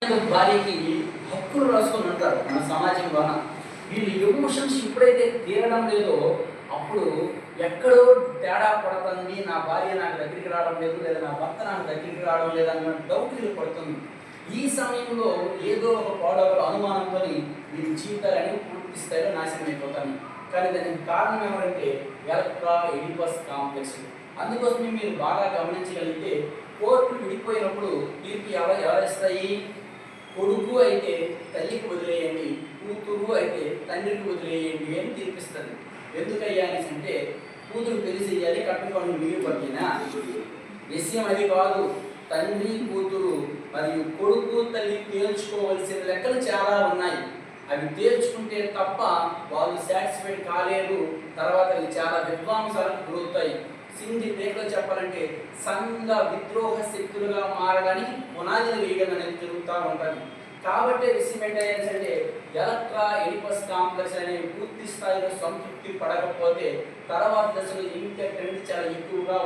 భార్యకి హక్కులు రాసుకొని ఉంటారు మన సమాజం వలన. వీళ్ళు ఎమోషన్స్ ఎప్పుడైతే తీరడం లేదో అప్పుడు ఎక్కడో తేడా పడుతుంది, నా భార్య నాకు దగ్గరికి రావడం లేదు, లేదా నా భర్త నాకు దగ్గరికి రావడం లేదు అన్న డౌట్ వీళ్ళు పడుతుంది. ఈ సమయంలో ఏదో ఒక పాడవ అనుమానంతో వీరి జీవితాలని పూర్తి స్థాయిలో నాశనం అయిపోతాను. కానీ దానికి కారణం ఏమంటే ఎలక్ట్రా ఎడిపస్ కాంప్లెక్స్. అందుకోసమే మీరు బాగా గమనించగలిగితే కోర్టులు విడిపోయినప్పుడు తీర్పు ఎవరిస్తాయి? కొడుకు అయితే తల్లికి వదిలేయండి, కూతురు అయితే తండ్రికి వదిలేయండి అని తీర్పిస్తుంది. ఎందుకయ్యా అనేసి అంటే కూతురు పెళ్లి చేయాలి, కట్టుకొని మిగిలిపోయినా విషయం అది కాదు. తండ్రి కూతురు మరియు కొడుకు తల్లి తేల్చుకోవలసిన లెక్కలు చాలా ఉన్నాయి. అవి తేల్చుకుంటే తప్ప వాళ్ళు సాటిస్ఫైడ్ కాలేరు. తర్వాత అవి చాలా విధ్వంసాలకు గురవుతాయి. సింధి రేఖలో చెప్పాలంటే సంఘ విద్రోహ శక్తులుగా మారడానికి పునాదులు వేయడం అనేది జరుగుతూ ఉంటుంది. కాబట్టి విషయం ఏంటంటే ఎలక్ట్రా ఎడిపస్ కాంప్లెక్స్ అనేవి పూర్తి స్థాయిలో సంతృప్తి పడకపోతే తర్వాత దశలో ఇంకా ట్రెండ్ చాలా ఎక్కువగా